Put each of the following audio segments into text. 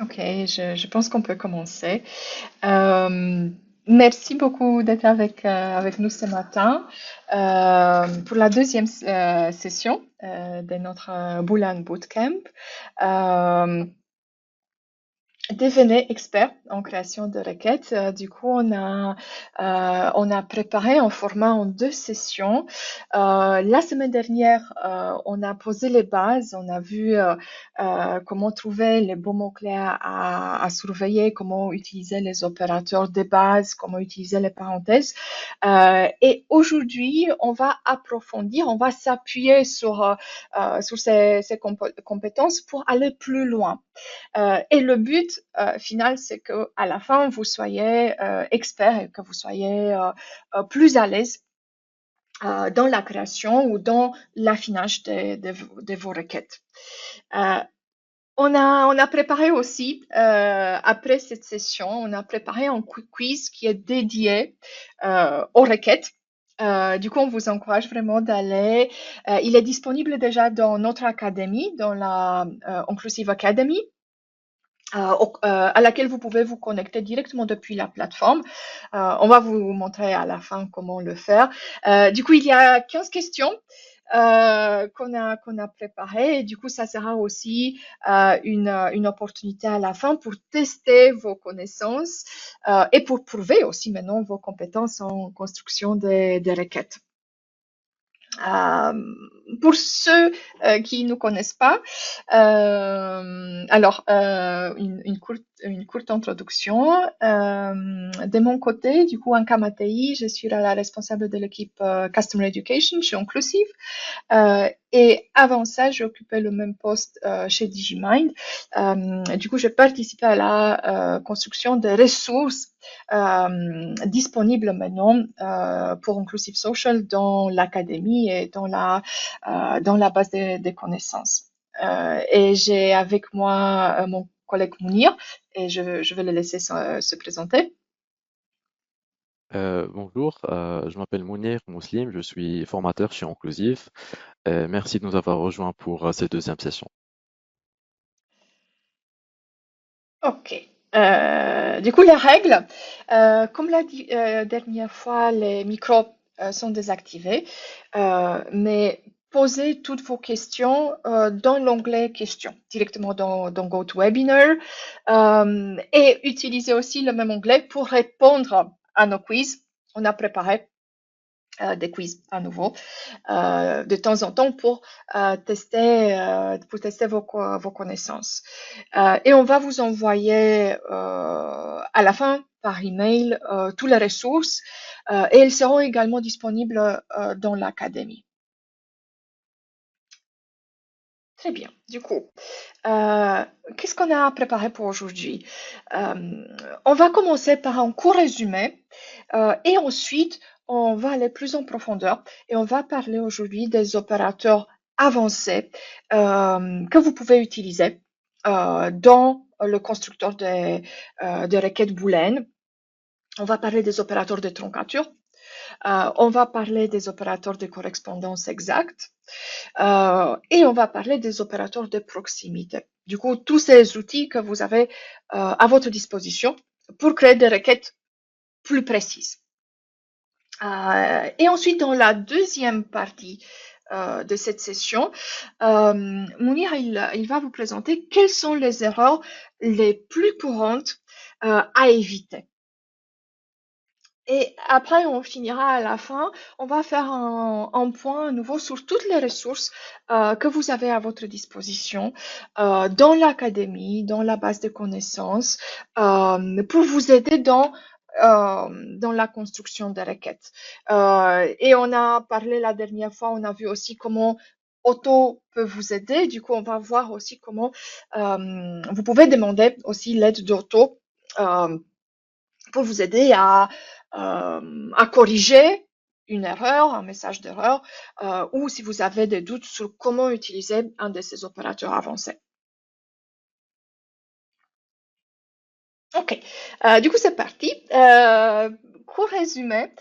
Ok, je pense qu'on peut commencer. Euh, Merci beaucoup d'être avec nous ce matin pour la deuxième session de notre Boulan Bootcamp. Euh, Devenez expert en création de requêtes. Du coup, on a préparé un format en deux sessions. La semaine dernière, on a posé les bases, on a vu comment trouver les bons mots-clés à surveiller, comment utiliser les opérateurs de base, comment utiliser les parenthèses. Et aujourd'hui, on va approfondir, on va s'appuyer sur ces compétences pour aller plus loin. Et le but final, c'est que à la fin, vous soyez expert et que vous soyez plus à l'aise dans la création ou dans l'affinage de vos requêtes. Euh, on a préparé aussi, après cette session, on a préparé un quiz qui est dédié aux requêtes. Du coup, on vous encourage vraiment d'aller. Il est disponible déjà dans notre académie, dans la Inclusive Academy, à laquelle vous pouvez vous connecter directement depuis la plateforme. On va vous montrer à la fin comment le faire. Du coup, il y a 15 questions qu'on a préparées. Et du coup, ça sera aussi une opportunité à la fin pour tester vos connaissances et pour prouver aussi maintenant vos compétences en construction des requêtes. Euh, pour ceux qui ne connaissent pas, une courte introduction. De mon côté, du coup, en Kamatei, je suis la responsable de l'équipe Customer Education chez Inclusive. Et avant ça, j'ai occupé le même poste chez Digimind. Du coup, j'ai participé à la construction des ressources disponibles maintenant pour Inclusive Social dans l'académie et dans la base des connaissances. Et j'ai avec moi mon collègue Mounir et je vais le laisser se présenter. Bonjour, je m'appelle Mounir Mouslim, je suis formateur chez Inclusive. Merci de nous avoir rejoints pour cette deuxième session. Ok. Du coup, les règles, comme la dernière fois, les micros sont désactivés, mais posez toutes vos questions dans l'onglet questions, directement dans GoToWebinar, et utilisez aussi le même onglet pour répondre à nos quiz. On a préparé des quiz à nouveau de temps en temps pour tester vos connaissances. Et on va vous envoyer à la fin par email toutes les ressources et elles seront également disponibles dans l'académie. Très bien. Du coup, qu'est-ce qu'on a préparé pour aujourd'hui? On va commencer par un court résumé et ensuite on va aller plus en profondeur et on va parler aujourd'hui des opérateurs avancés que vous pouvez utiliser dans le constructeur de requêtes booléennes. On va parler des opérateurs de truncature. On va parler des opérateurs de correspondance exacte et on va parler des opérateurs de proximité. Du coup, tous ces outils que vous avez à votre disposition pour créer des requêtes plus précises. Et ensuite, dans la deuxième partie de cette session, Mounir, il va vous présenter quelles sont les erreurs les plus courantes à éviter. Et après, on finira à la fin, on va faire un point à nouveau sur toutes les ressources que vous avez à votre disposition dans l'académie, dans la base de connaissances, pour vous aider dans la construction des requêtes. Et on a parlé la dernière fois, on a vu aussi comment Auto peut vous aider. Du coup, on va voir aussi comment vous pouvez demander aussi l'aide d'Auto pour vous aider à corriger une erreur, un message d'erreur, ou si vous avez des doutes sur comment utiliser un de ces opérateurs avancés. Ok, du coup c'est parti. Court résumé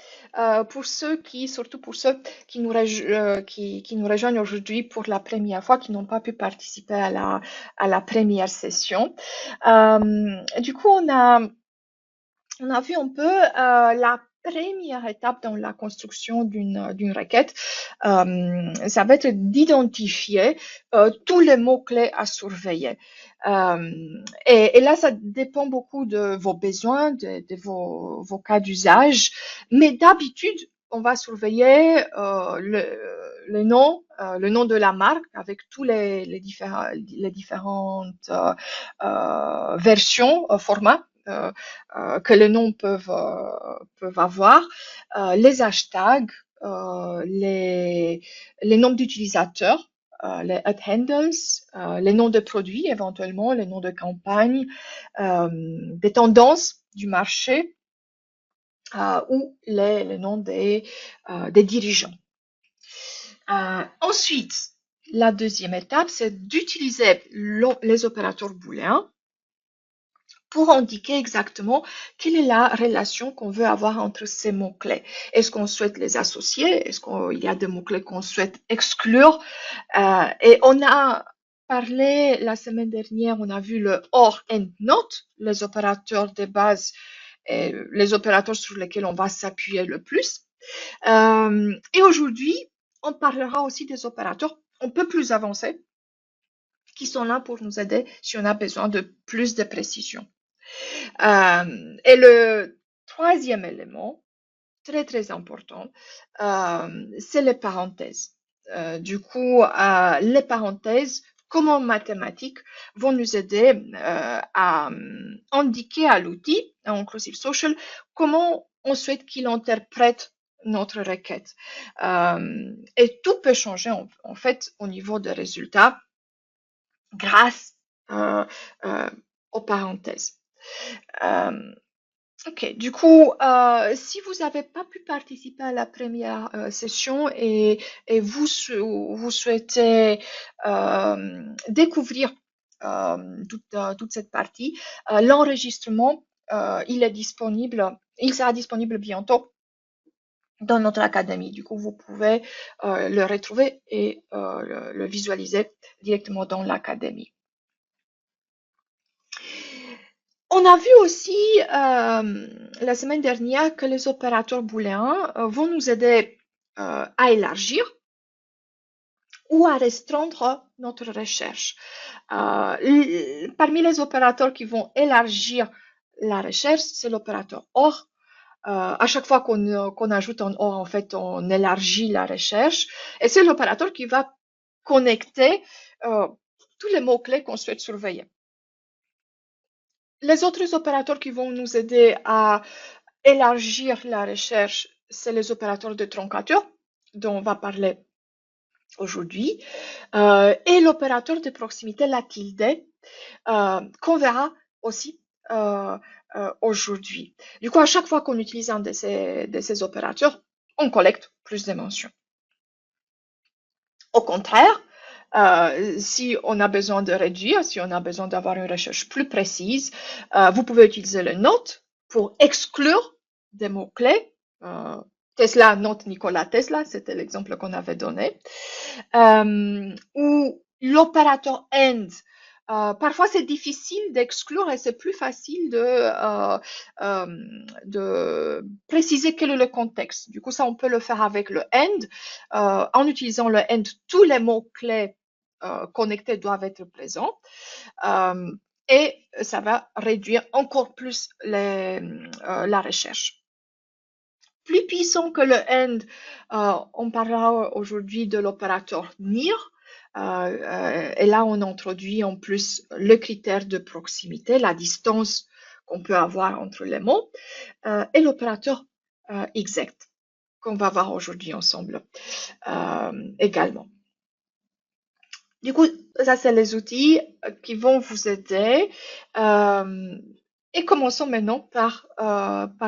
pour ceux qui, surtout pour ceux qui nous rejoignent aujourd'hui pour la première fois, qui n'ont pas pu participer à la première session. Du coup, on a vu un peu la première étape dans la construction d'une requête. Ça va être d'identifier tous les mots-clés à surveiller. Euh, et là, ça dépend beaucoup de vos besoins, de vos cas d'usage. Mais d'habitude, on va surveiller le nom de la marque avec tous les différentes versions, formats que les noms peuvent avoir, les hashtags, les noms d'utilisateurs, les ad handles, les noms de produits éventuellement, les noms de campagne, des tendances du marché ou les noms des dirigeants. Ensuite, la deuxième étape, c'est d'utiliser les opérateurs booléens pour indiquer exactement quelle est la relation qu'on veut avoir entre ces mots-clés. Est-ce qu'on souhaite les associer? Est-ce qu'il y a des mots-clés qu'on souhaite exclure? Et on a parlé la semaine dernière, on a vu le OR and NOT, les opérateurs de base, et les opérateurs sur lesquels on va s'appuyer le plus. Et aujourd'hui, on parlera aussi des opérateurs un peu plus avancés qui sont là pour nous aider si on a besoin de plus de précision. Et le troisième élément, très très important, c'est les parenthèses. Du coup, les parenthèses, comme en mathématiques, vont nous aider à indiquer à l'outil, à Inclusive Social, comment on souhaite qu'il interprète notre requête. Et tout peut changer en fait au niveau des résultats grâce euh, euh, aux parenthèses. Euh, Ok, du coup, si vous n'avez pas pu participer à la première session et vous souhaitez découvrir toute cette partie, l'enregistrement, il sera disponible bientôt dans notre académie. Du coup, vous pouvez le retrouver et le visualiser directement dans l'académie. On a vu aussi la semaine dernière que les opérateurs booléens vont nous aider à élargir ou à restreindre notre recherche. Parmi les opérateurs qui vont élargir la recherche, c'est l'opérateur OR. À chaque fois qu'on ajoute un OR, en fait, on élargit la recherche. Et c'est l'opérateur qui va connecter tous les mots-clés qu'on souhaite surveiller. Les autres opérateurs qui vont nous aider à élargir la recherche, c'est les opérateurs de truncature dont on va parler aujourd'hui, et l'opérateur de proximité, la tilde, qu'on verra aussi aujourd'hui. Du coup, à chaque fois qu'on utilise un de ces opérateurs, on collecte plus de mentions. Au contraire, si on a besoin de réduire, si on a besoin d'avoir une recherche plus précise, vous pouvez utiliser le note pour exclure des mots-clés. Tesla, note Nikola Tesla, c'était l'exemple qu'on avait donné. Ou l'opérateur AND. Parfois, c'est difficile d'exclure et c'est plus facile de préciser quel est le contexte. Du coup, ça, on peut le faire avec le AND. En utilisant le AND, tous les mots-clés connectés doivent être présents. Et ça va réduire encore plus la recherche. Plus puissant que le AND, on parlera aujourd'hui de l'opérateur NIR. Et là, on introduit en plus le critère de proximité, la distance qu'on peut avoir entre les mots, et l'opérateur exact qu'on va voir aujourd'hui ensemble également. Du coup, ça, c'est les outils qui vont vous aider. Et commençons maintenant par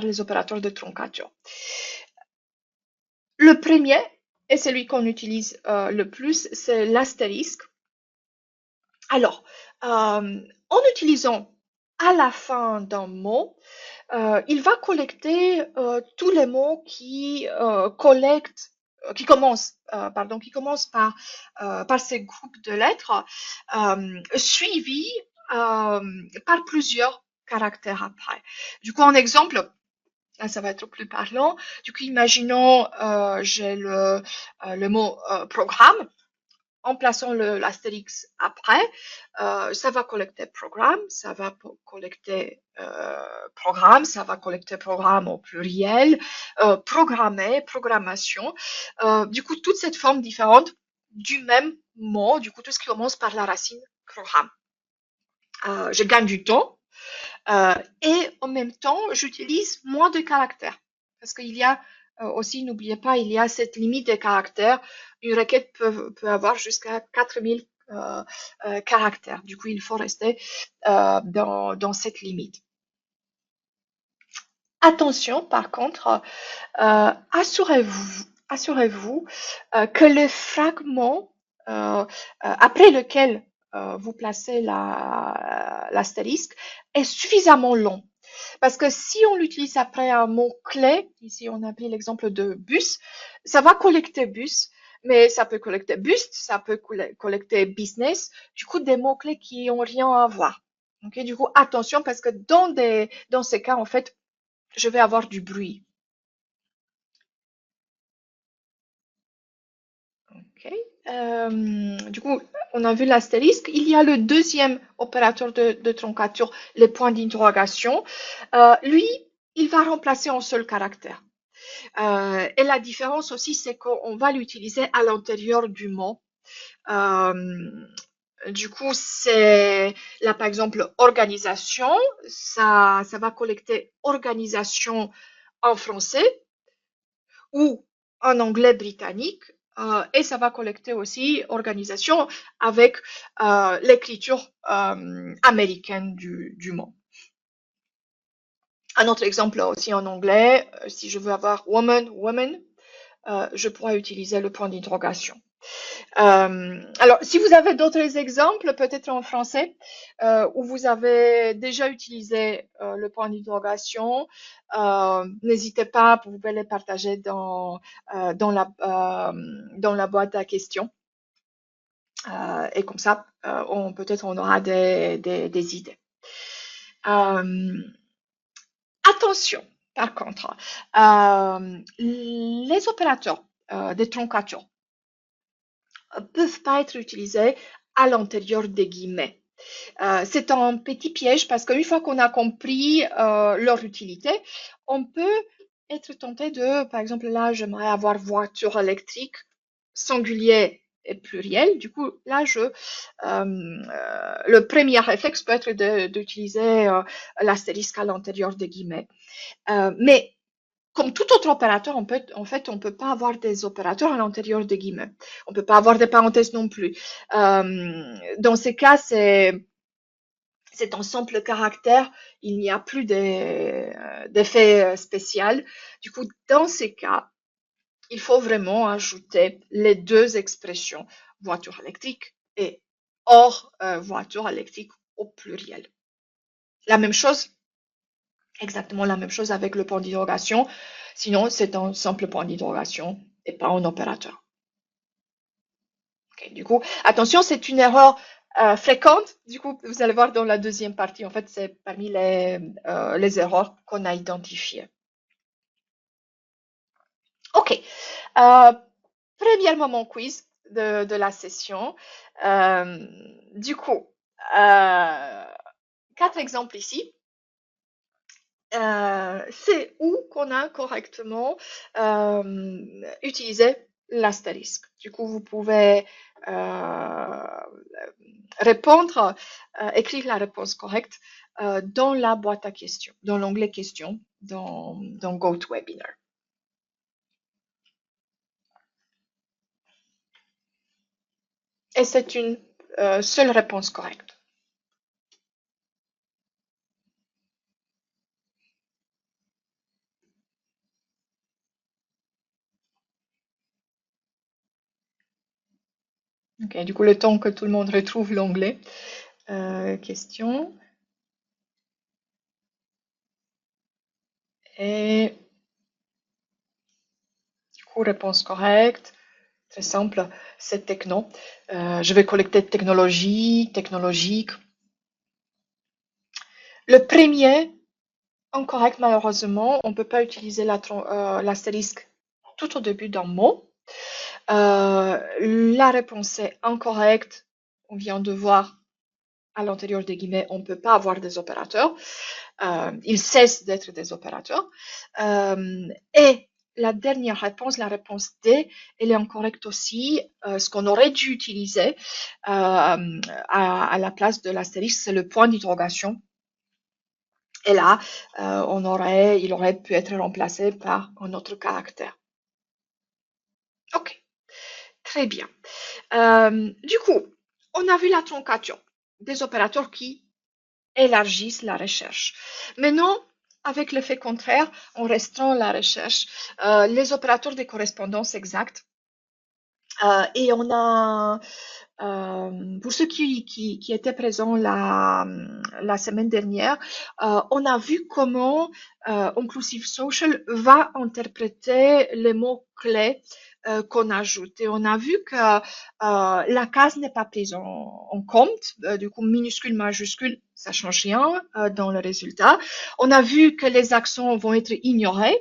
les opérateurs de truncature. Le premier, et celui qu'on utilise le plus, c'est l'astérisque. Alors, en utilisant à la fin d'un mot, il va collecter tous les mots qui commencent par ces groupes de lettres, suivis euh, par plusieurs caractères après. Du coup, en exemple, là, ça va être plus parlant. Du coup, imaginons, j'ai le mot programme en plaçant l'astérix après, ça va collecter programme, ça va collecter programme, ça va collecter programme au pluriel, programmer, programmation. Du coup, toute cette forme différente du même mot, du coup, tout ce qui commence par la racine programme. Je gagne du temps et en même temps, j'utilise moins de caractères. Parce qu'il y a aussi, n'oubliez pas, il y a cette limite des caractères. Une requête peut avoir jusqu'à 4000 caractères. Du coup, il faut rester dans cette limite. Attention, par contre, assurez-vous que le fragment après lequel vous placez l'astérisque est suffisamment long. Parce que si on l'utilise après un mot-clé, ici on a pris l'exemple de bus, ça va collecter bus, mais ça peut collecter bust, ça peut collecter business, du coup des mots-clés qui ont rien à voir. Okay, du coup, attention parce que dans ces cas, en fait, je vais avoir du bruit. Okay. Du coup, on a vu l'astérisque. Il y a le deuxième opérateur de troncature, les points d'interrogation. Lui, il va remplacer un seul caractère. Et la différence aussi, c'est qu'on va l'utiliser à l'intérieur du mot. Euh, du coup, c'est là, par exemple, organisation. Ça va collecter organisation en français ou en anglais britannique. Et ça va collecter aussi organisation avec l'écriture américaine du mot. Un autre exemple aussi en anglais, si je veux avoir woman, woman, je pourrais utiliser le point d'interrogation. Alors, si vous avez d'autres exemples, peut-être en français, où vous avez déjà utilisé le point d'interrogation, n'hésitez pas, vous pouvez les partager dans la boîte à questions. Et comme ça, peut-être on aura des idées. Attention, par contre, les opérateurs de troncature peuvent pas être utilisés à l'intérieur des guillemets. C'est un petit piège parce qu'une fois qu'on a compris leur utilité, on peut être tenté de, par exemple, là, j'aimerais avoir voiture électrique, singulier et pluriel. Du coup, là, le premier réflexe peut être d'utiliser l'astérisque à l'intérieur des guillemets. Mais comme tout autre opérateur, en fait, on peut pas avoir des opérateurs à l'intérieur des guillemets. On peut pas avoir des parenthèses non plus. Dans ces cas, c'est un simple caractère, il n'y a plus d'effet spécial. Du coup, dans ces cas, il faut vraiment ajouter les deux expressions voiture électrique et hors voiture électrique au pluriel. La même chose, exactement la même chose avec le point d'interrogation. Sinon, c'est un simple point d'interrogation et pas un opérateur. Okay, du coup, attention, c'est une erreur fréquente. Du coup, vous allez voir dans la deuxième partie, en fait, c'est parmi les erreurs qu'on a identifiées. OK. Premier moment quiz de la session. Du coup, 4 exemples ici. C'est où qu'on a correctement utilisé l'astérisque. Du coup, vous pouvez répondre, écrire la réponse correcte dans la boîte à questions, dans l'onglet questions, dans GoToWebinar. Et c'est une seule réponse correcte. Okay, du coup, le temps que tout le monde retrouve l'onglet question. Et du coup, réponse correcte. Très simple, c'est techno. Je vais collecter technologie, technologique. Le premier, incorrect malheureusement, on ne peut pas utiliser l'astérisque tout au début d'un mot. La réponse est incorrecte. On vient de voir à l'intérieur des guillemets, on ne peut pas avoir des opérateurs. Ils cessent d'être des opérateurs. Et la dernière réponse, la réponse D, elle est incorrecte aussi. Ce qu'on aurait dû utiliser à la place de l'astérisque, c'est le point d'interrogation. Et là, il aurait pu être remplacé par un autre caractère. Ok, très bien. Du coup, on a vu la truncation des opérateurs qui élargissent la recherche. Maintenant, avec l'effet contraire, on restreint la recherche. Les opérateurs de correspondance exacte. Et on a, pour ceux qui étaient présents la semaine dernière, on a vu comment Inclusive Social va interpréter les mots-clés qu'on ajoute. Et on a vu que la case n'est pas prise en compte. Du coup, minuscule, majuscule, ça change rien dans le résultat. On a vu que les accents vont être ignorés.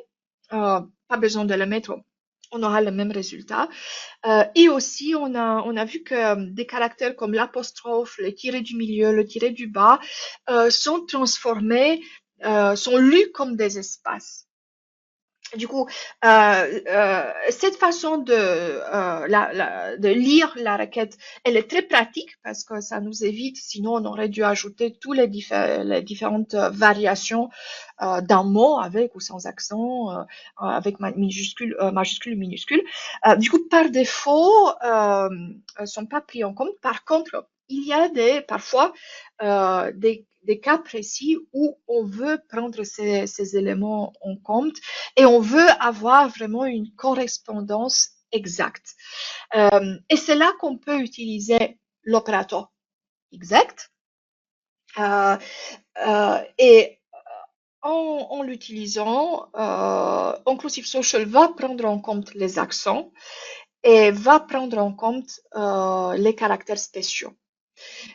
Pas besoin de le mettre, on aura le même résultat. Et aussi, on a vu que des caractères comme l'apostrophe, le tiré du milieu, le tiré du bas sont transformés, sont lus comme des espaces. Du coup, cette façon de lire la requête, elle est très pratique parce que ça nous évite, sinon on aurait dû ajouter toutes les différentes variations d'un mot avec ou sans accent, avec majuscule, minuscule. Du coup, par défaut, sont pas pris en compte. Par contre, il y a parfois des cas précis où on veut prendre ces éléments en compte et on veut avoir vraiment une correspondance exacte. Et c'est là qu'on peut utiliser l'opérateur exact. Et en l'utilisant, Inclusive Social va prendre en compte les accents et va prendre en compte les caractères spéciaux.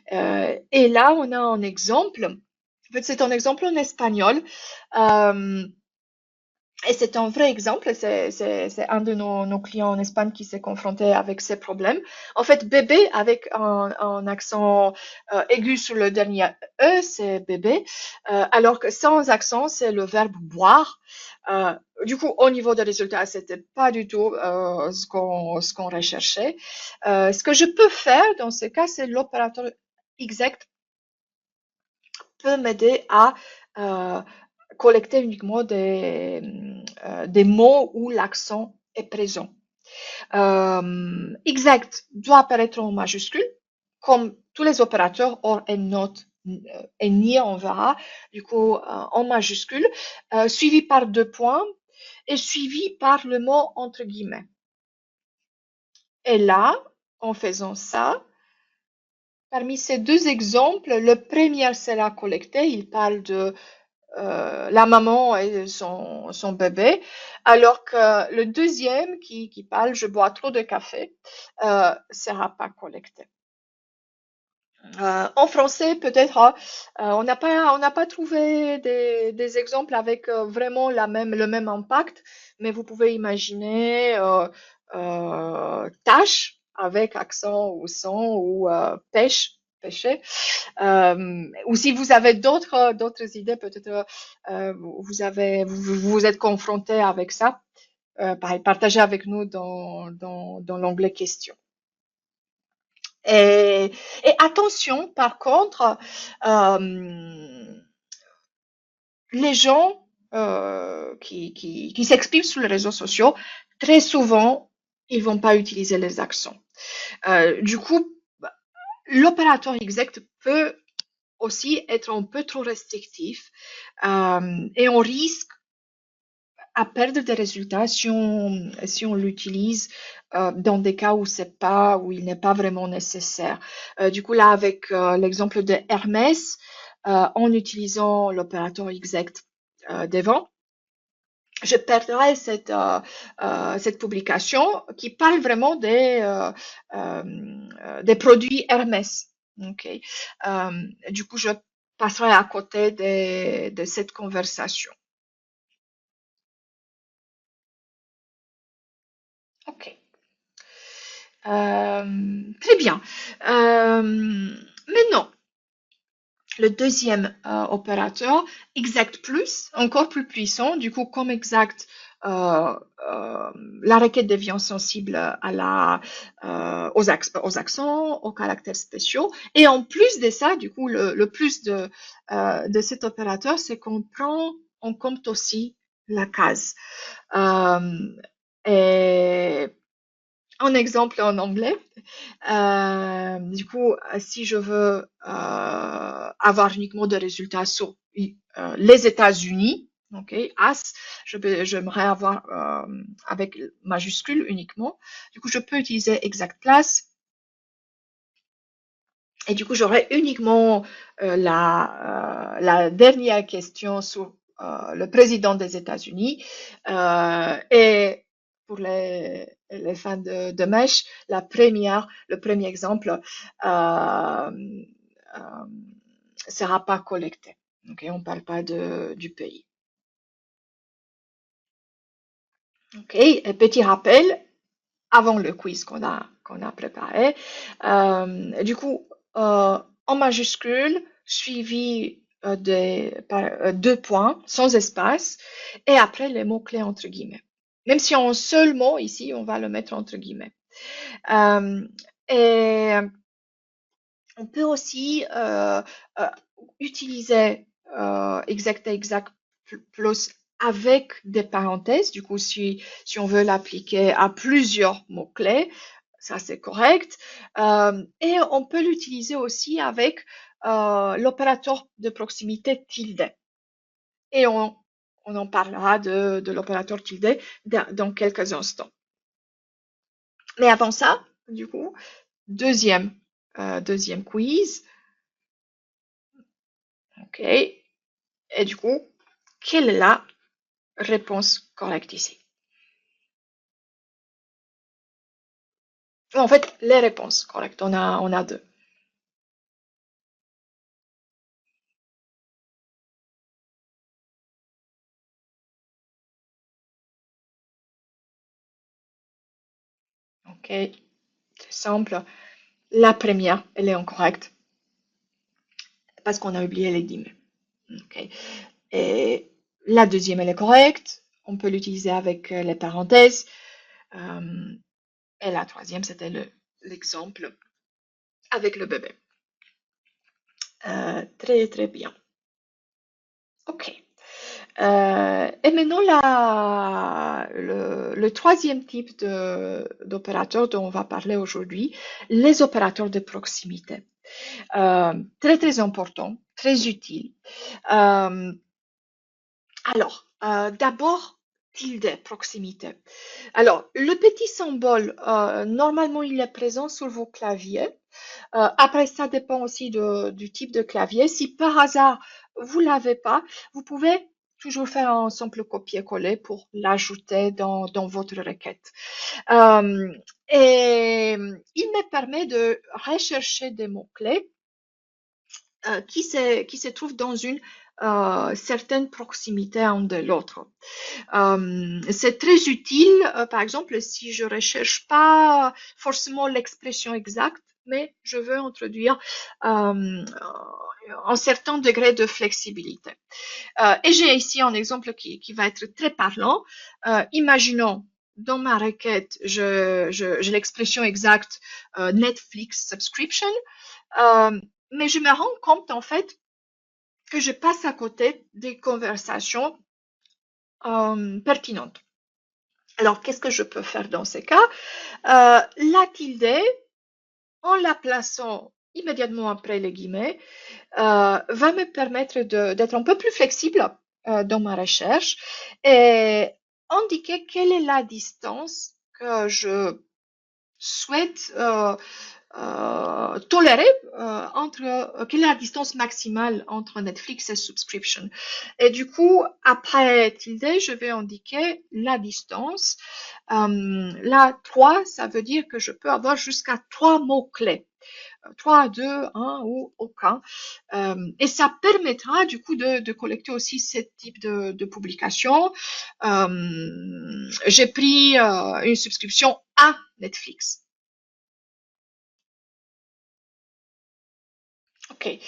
Et là, on a un exemple. En fait, c'est un exemple en espagnol. Et c'est un vrai exemple, c'est un de nos clients en Espagne qui s'est confronté avec ces problèmes. En fait, bébé avec un accent aigu sur le dernier E, c'est bébé, alors que sans accent, c'est le verbe boire. Du coup, au niveau des résultats, c'était pas du tout ce qu'on recherchait. Ce que je peux faire dans ce cas, c'est l'opérateur exact peut m'aider à euh, collecter uniquement des mots où l'accent est présent. Exact doit apparaître en majuscule, comme tous les opérateurs hors EndNote et NIR, on verra, du coup en majuscule, suivi par deux points et suivi par le mot entre guillemets. Et là, en faisant ça, parmi ces deux exemples, le premier, c'est la collecter. Il parle de la maman et son bébé, alors que le deuxième qui parle, je bois trop de café, sera pas collecté. En français, peut-être, on n'a pas trouvé des exemples avec vraiment le même impact, mais vous pouvez imaginer tâche avec accent ou sans ou pêcher. Ou si vous avez d'autres idées, peut-être vous êtes confronté avec ça, partagez avec nous dans l'onglet questions. Et attention, par contre, les gens qui s'expriment sur les réseaux sociaux, très souvent, ils vont pas utiliser les accents. Du coup, l'opérateur exact peut aussi être un peu trop restrictif et on risque à perdre des résultats si on l'utilise dans des cas où il n'est pas vraiment nécessaire. Du coup, là, avec l'exemple de Hermès, en utilisant l'opérateur exact devant, je perdrai cette publication qui parle vraiment des produits Hermès. Okay. Du coup, je passerai à côté de cette conversation. Ok. Très bien. Maintenant, le deuxième opérateur, exact plus, encore plus puissant. Du coup, comme exact, euh, la requête devient sensible aux accents, aux caractères spéciaux. Et en plus de ça, du coup, le plus de cet opérateur, c'est qu'on prend en compte aussi la case. Euh, et un exemple en anglais, du coup, si je veux avoir uniquement des résultats sur les États-Unis, ok, as, j'aimerais avoir avec majuscule uniquement. Du coup, je peux utiliser exact place. Et du coup, j'aurai uniquement la dernière question sur le président des États-Unis. Et pour les fans de mèche, le premier exemple euh, sera pas collecté. Okay, on ne parle pas du pays. Okay, et petit rappel, avant le quiz qu'on a préparé. Du coup, en majuscule, suivi par deux points, sans espace, et après les mots-clés entre guillemets. Même si en seul mot, ici, on va le mettre entre guillemets. Euh, et on peut aussi euh, utiliser exact et exact plus avec des parenthèses. Du coup, si on veut l'appliquer à plusieurs mots-clés, ça c'est correct. Et on peut l'utiliser aussi avec l'opérateur de proximité tilde. Et on en parlera de l'opérateur tilde dans quelques instants. Mais avant ça, du coup, deuxième quiz. OK. Et du coup, quelle est la réponse correcte ici? En fait, les réponses correctes, on a deux. OK, c'est simple. La première, elle est incorrecte parce qu'on a oublié les guillemets. OK. Et la deuxième, elle est correcte. On peut l'utiliser avec les parenthèses. Euh, et la troisième, c'était l'exemple avec le bébé. Très, très bien. OK. Et maintenant, le troisième type d'opérateurs dont on va parler aujourd'hui, les opérateurs de proximité. Très, très important, très utile. Euh, d'abord, tilde, proximité. Alors, le petit symbole, normalement, il est présent sur vos claviers. Après, ça dépend aussi du type de clavier. Si par hasard, vous l'avez pas, vous pouvez toujours faire un simple copier-coller pour l'ajouter dans votre requête. Euh, et il me permet de rechercher des mots-clés qui se trouvent dans une certaine proximité un de l'autre. C'est très utile, par exemple, si je recherche pas forcément l'expression exacte, mais je veux introduire un certain degré de flexibilité. Et j'ai ici un exemple qui va être très parlant. Imaginons dans ma requête, j'ai l'expression exacte Netflix subscription, mais je me rends compte en fait que je passe à côté des conversations pertinentes. Alors, qu'est-ce que je peux faire dans ces cas? La tilde, en la plaçant immédiatement après les guillemets, va me permettre d'être un peu plus flexible dans ma recherche et indiquer quelle est la distance que je souhaite tolérer quelle est la distance maximale entre Netflix et subscription. Et du coup, après tilde, je vais indiquer la distance. Là, 3, ça veut dire que je peux avoir jusqu'à 3 mots-clés. 3, 2, 1 ou aucun. Et ça permettra du coup de collecter aussi ce type de publication. J'ai pris une subscription à Netflix. Ok.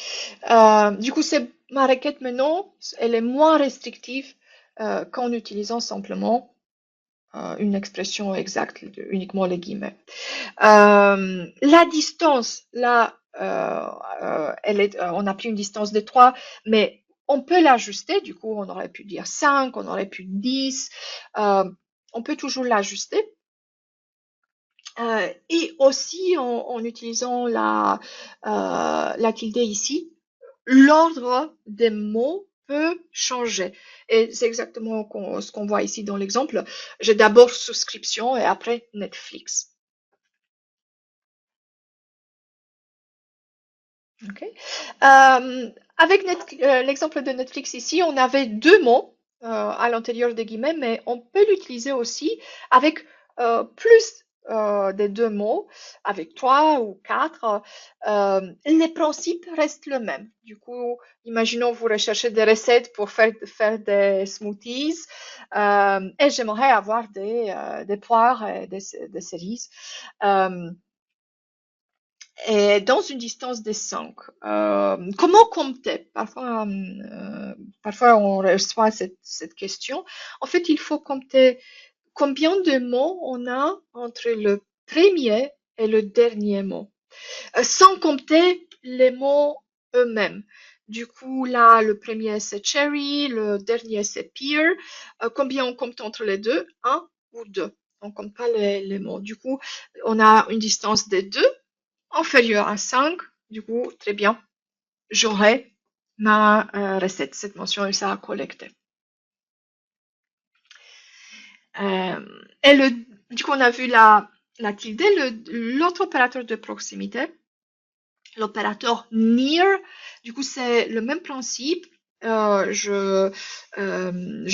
Du coup, ma requête maintenant, elle est moins restrictive qu'en utilisant simplement une expression exacte, uniquement les guillemets. La distance, là, on a pris une distance de 3, mais on peut l'ajuster. Du coup, on aurait pu dire 5, on aurait pu 10. On peut toujours l'ajuster. Et aussi en utilisant la tilde ici, l'ordre des mots peut changer. Et c'est exactement ce qu'on voit ici dans l'exemple. J'ai d'abord souscription et après Netflix. Ok. Avec l'exemple de Netflix ici, on avait deux mots à l'intérieur des guillemets, mais on peut l'utiliser aussi avec plus des deux mots, avec trois ou quatre. Les principes restent le même. Du coup, imaginons vous recherchez des recettes pour faire des smoothies et j'aimerais avoir des poires et des cerises. Et dans une distance de 5. Comment compter? Parfois, on reçoit cette question. En fait, il faut compter combien de mots on a entre le premier et le dernier mot, sans compter les mots eux-mêmes. Du coup, là, le premier c'est cherry, le dernier c'est pear. Combien on compte entre les deux? Un ou deux. On compte pas les mots. Du coup, on a une distance de 2 inférieur à 5, du coup, très bien, j'aurai ma recette. Cette mention est ça à collecter. Et du coup, on a vu la tilde, l'autre opérateur de proximité, l'opérateur near. Du coup, c'est le même principe. Je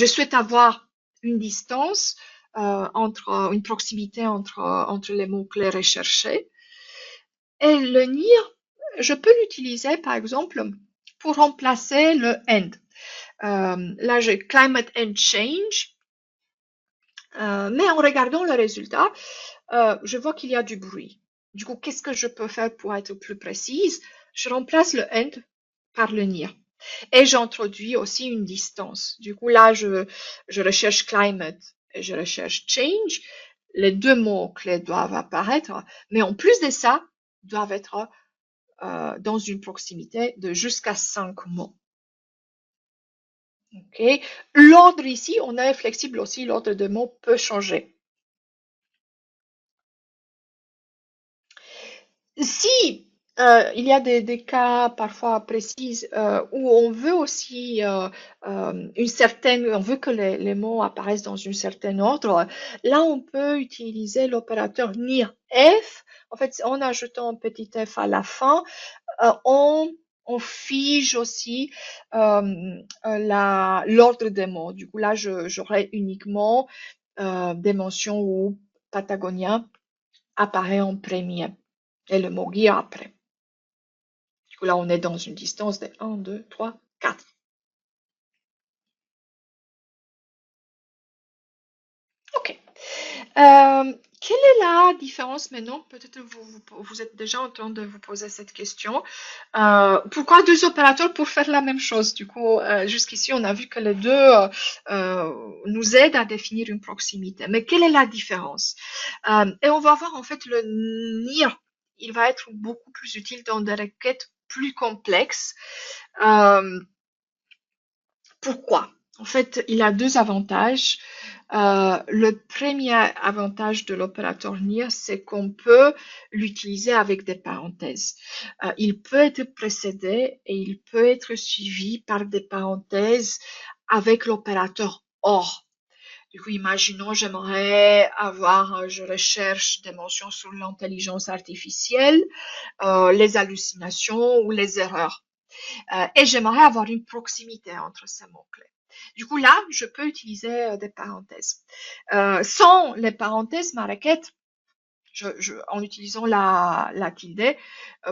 souhaite avoir une distance une proximité entre les mots-clés recherchés. Et le near, je peux l'utiliser, par exemple, pour remplacer le and. Là, j'ai climate and change. Mais en regardant le résultat, je vois qu'il y a du bruit. Du coup, qu'est-ce que je peux faire pour être plus précise? Je remplace le and par le near. Et j'introduis aussi une distance. Du coup, là, je recherche climate et je recherche change. Les deux mots-clés doivent apparaître. Mais en plus de ça, doivent être dans une proximité de jusqu'à 5 mots. Okay. L'ordre ici, on est flexible aussi, l'ordre de mots peut changer. Si il y a des cas parfois précis où on veut aussi on veut que les mots apparaissent dans une certaine ordre, là on peut utiliser l'opérateur nearf. En fait, en ajoutant un petit f à la fin, on fige aussi l'ordre des mots. Du coup, là, j'aurai uniquement des mentions où Patagonia apparaît en premier et le mot guia après. Du coup, là, on est dans une distance de 1, 2, 3, 4. OK. Quelle est la différence maintenant? Peut-être vous êtes déjà en train de vous poser cette question. Pourquoi deux opérateurs pour faire la même chose? Du coup, jusqu'ici, on a vu que les deux nous aident à définir une proximité. Mais quelle est la différence? Et on va voir en fait le near. Il va être beaucoup plus utile dans des requêtes plus complexes. Pourquoi? En fait, il a deux avantages. Le premier avantage de l'opérateur near, c'est qu'on peut l'utiliser avec des parenthèses. Il peut être précédé et il peut être suivi par des parenthèses avec l'opérateur OR. Du coup, imaginons, j'aimerais avoir, je recherche des mentions sur l'intelligence artificielle, les hallucinations ou les erreurs. Et j'aimerais avoir une proximité entre ces mots-clés. Du coup, là, je peux utiliser des parenthèses. Sans les parenthèses, ma requête, en utilisant la tilde,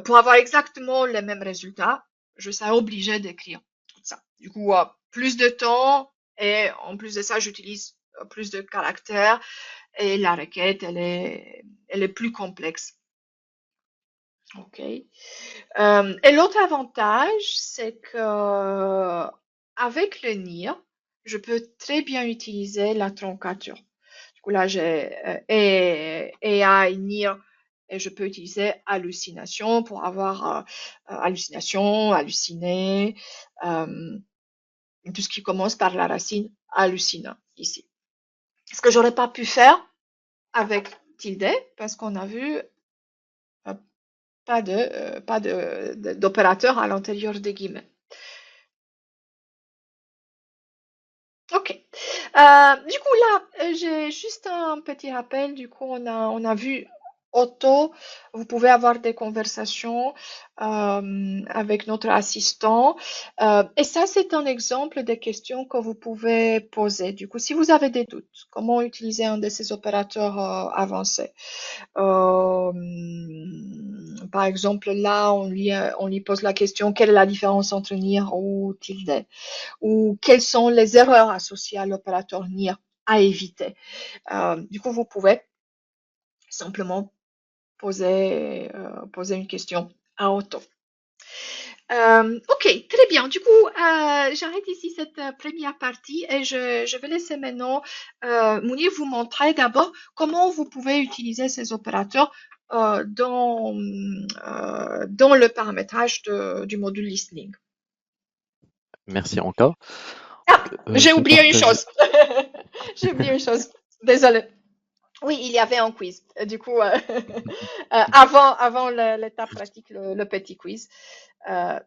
pour avoir exactement les mêmes résultats, je serais obligée d'écrire tout ça. Du coup, plus de temps et en plus de ça, j'utilise plus de caractères et la requête, elle est plus complexe. Ok. Et l'autre avantage, c'est que avec le NIR, je peux très bien utiliser la troncature. Du coup, là, j'ai AI, NIR, et je peux utiliser hallucination pour avoir hallucination, halluciné, euh, tout ce qui commence par la racine hallucinant ici. Ce que j'aurais pas pu faire avec tilde, parce qu'on a vu euh, pas d'opérateur à l'intérieur des guillemets. Ok. Du coup là, j'ai juste un petit rappel. Du coup, on a vu Otto. Vous pouvez avoir des conversations avec notre assistant. Et ça, c'est un exemple des questions que vous pouvez poser. Du coup, si vous avez des doutes, comment utiliser un de ces opérateurs avancés? Euh, Par exemple, là, on lui pose la question, quelle est la différence entre NIR ou tilde? Ou quelles sont les erreurs associées à l'opérateur NIR à éviter. Du coup, vous pouvez simplement poser une question à Otto. Ok, très bien. Du coup, j'arrête ici cette première partie et je vais laisser maintenant Mounir vous montrer d'abord comment vous pouvez utiliser ces opérateurs dans le paramétrage du module listening. Merci Anka. Ah, Je j'ai vais oublié une partager. chose. J'ai oublié une chose. Désolée. Oui, il y avait un quiz. Du coup, avant l'étape pratique, le petit quiz. Euh,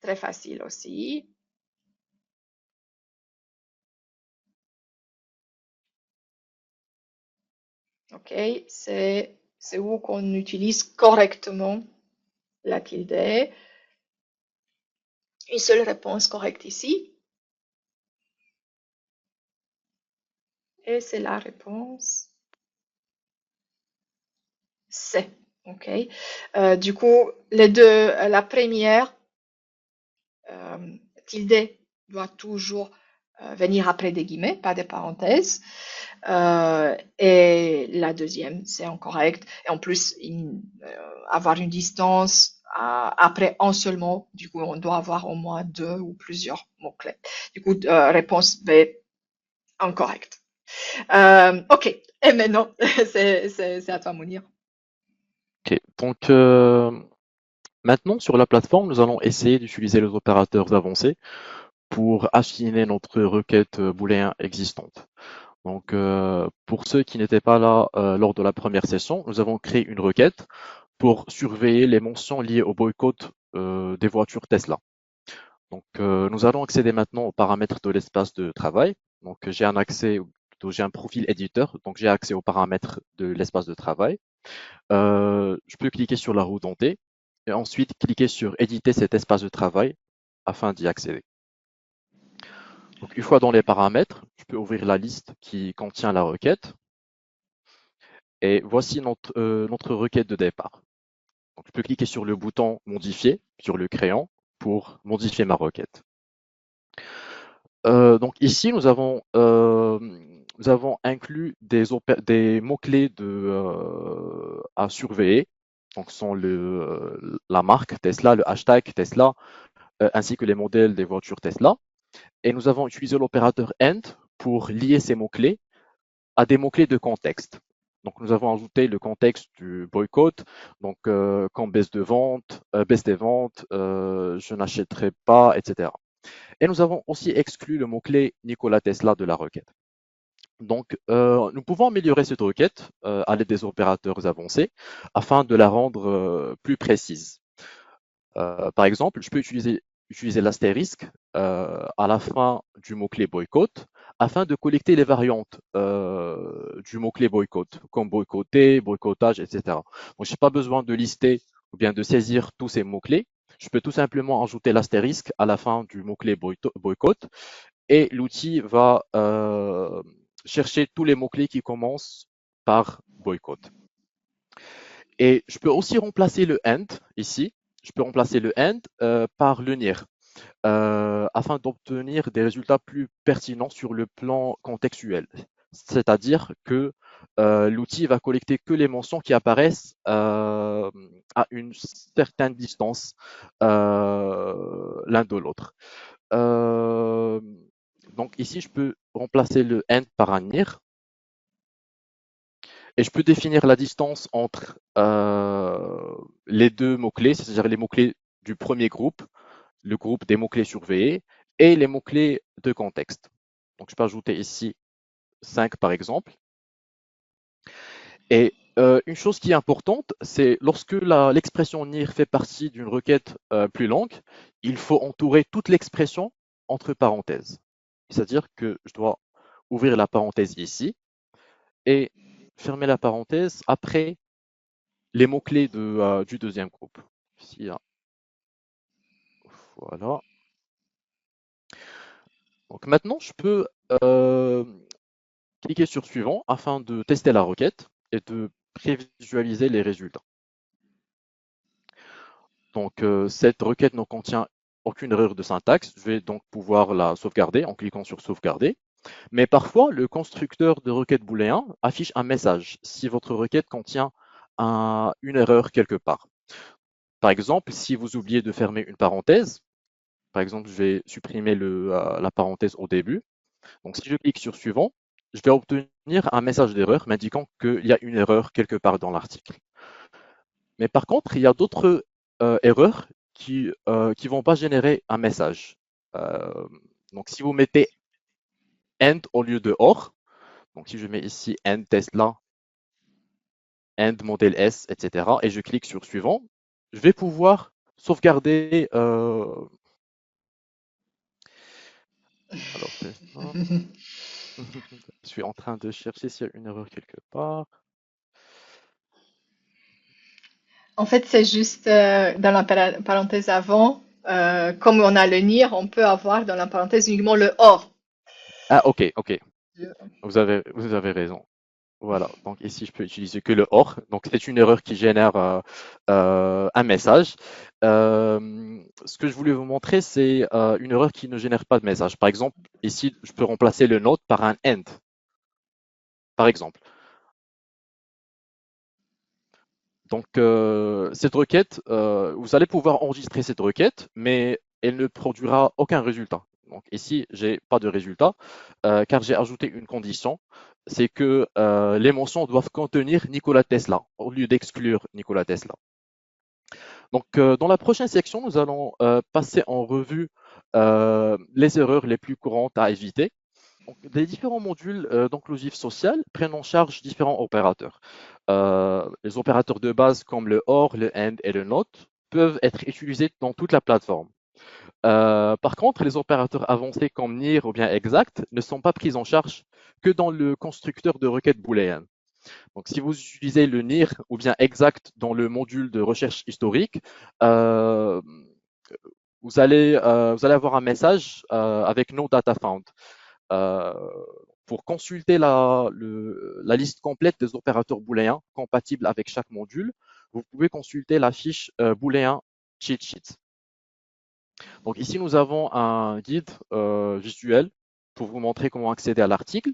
Très facile aussi. OK, c'est où qu'on utilise correctement la tilde. Une seule réponse correcte ici. Et c'est la réponse C. OK. Du coup, les deux, la première, euh, tilde doit toujours venir après des guillemets, pas des parenthèses. Et la deuxième, c'est incorrect. Et en plus, avoir une distance après un seul mot, du coup, on doit avoir au moins deux ou plusieurs mots-clés. Du coup, réponse B, incorrect. Ok, et maintenant, c'est à toi, Mounir. Ok. Donc maintenant sur la plateforme, nous allons essayer d'utiliser les opérateurs avancés pour affiner notre requête booléen existante. Donc pour ceux qui n'étaient pas là lors de la première session, nous avons créé une requête pour surveiller les mentions liées au boycott des voitures Tesla. Donc, nous allons accéder maintenant aux paramètres de l'espace de travail. Donc, j'ai un accès, plutôt j'ai un profil éditeur, donc j'ai accès aux paramètres de l'espace de travail. Je peux cliquer sur la roue dentée et ensuite cliquer sur éditer cet espace de travail afin d'y accéder. Donc, une fois dans les paramètres, je peux ouvrir la liste qui contient la requête et voici notre requête de départ. Donc, je peux cliquer sur le bouton modifier sur le crayon pour modifier ma requête. Donc ici, nous avons inclus des mots-clés à surveiller. Donc, ce sont la marque Tesla, le hashtag Tesla, ainsi que les modèles des voitures Tesla. Et nous avons utilisé l'opérateur AND pour lier ces mots-clés à des mots-clés de contexte. Donc, nous avons ajouté le contexte du boycott, donc quand baisse des ventes, je n'achèterai pas, etc. Et nous avons aussi exclu le mot-clé Nikola Tesla de la requête. Donc, nous pouvons améliorer cette requête à l'aide des opérateurs avancés afin de la rendre plus précise. Par exemple, je peux utiliser l'astérisque à la fin du mot-clé boycott afin de collecter les variantes du mot-clé boycott, comme boycotter, boycottage, etc. Donc, je n'ai pas besoin de lister ou bien de saisir tous ces mots-clés. Je peux tout simplement ajouter l'astérisque à la fin du mot-clé boycott et l'outil va chercher tous les mots-clés qui commencent par boycott. Et je peux aussi remplacer le end ici. Je peux remplacer le end par le near afin d'obtenir des résultats plus pertinents sur le plan contextuel. C'est-à-dire que l'outil va collecter que les mentions qui apparaissent à une certaine distance l'un de l'autre. Euh, donc ici, je peux remplacer le end par un near et je peux définir la distance entre les deux mots-clés, c'est-à-dire les mots-clés du premier groupe, le groupe des mots-clés surveillés et les mots-clés de contexte. Donc, je peux ajouter ici 5 par exemple. Et une chose qui est importante, c'est lorsque l'expression near fait partie d'une requête plus longue, il faut entourer toute l'expression entre parenthèses. C'est-à-dire que je dois ouvrir la parenthèse ici et fermer la parenthèse après les mots-clés du deuxième groupe. Ici, hein. Voilà. Donc maintenant, je peux cliquer sur suivant afin de tester la requête et de prévisualiser les résultats. Donc cette requête ne contient aucune erreur de syntaxe. Je vais donc pouvoir la sauvegarder en cliquant sur sauvegarder. Mais parfois, le constructeur de requête booléen affiche un message si votre requête contient une erreur quelque part. Par exemple, si vous oubliez de fermer une parenthèse, par exemple, je vais supprimer la parenthèse au début. Donc, si je clique sur suivant, je vais obtenir un message d'erreur m'indiquant qu'il y a une erreur quelque part dans l'article. Mais par contre, il y a d'autres erreurs qui vont pas générer un message. Euh, donc, si vous mettez end au lieu de or, donc si je mets ici end Tesla, end modèle S, etc., et je clique sur suivant, je vais pouvoir sauvegarder. Alors, Tesla. Je suis en train de chercher s'il y a une erreur quelque part. En fait, c'est juste dans la parenthèse avant, comme on a le NIR, on peut avoir dans la parenthèse uniquement le OR. Ah, ok, ok. Vous avez raison. Voilà, donc ici je peux utiliser que le OR. Donc c'est une erreur qui génère un message. Ce que je voulais vous montrer, c'est une erreur qui ne génère pas de message. Par exemple, ici je peux remplacer le note par un end, par exemple. Donc cette requête, vous allez pouvoir enregistrer cette requête, mais elle ne produira aucun résultat. Donc ici, j'ai pas de résultat car j'ai ajouté une condition, c'est que les mentions doivent contenir Nikola Tesla au lieu d'exclure Nikola Tesla. Donc dans la prochaine section, nous allons passer en revue les erreurs les plus courantes à éviter. Donc, les différents modules d'enclusif social prennent en charge différents opérateurs. Les opérateurs de base comme le OR, le AND et le NOT peuvent être utilisés dans toute la plateforme. Par contre, les opérateurs avancés comme NIR ou bien exact ne sont pas pris en charge que dans le constructeur de requêtes booléennes. Donc, si vous utilisez le NIR ou bien exact dans le module de recherche historique, euh, vous allez avoir un message avec no data found. Euh, pour consulter la liste complète des opérateurs booléens compatibles avec chaque module, vous pouvez consulter la fiche booléen cheat sheet. Donc ici, nous avons un guide visuel pour vous montrer comment accéder à l'article.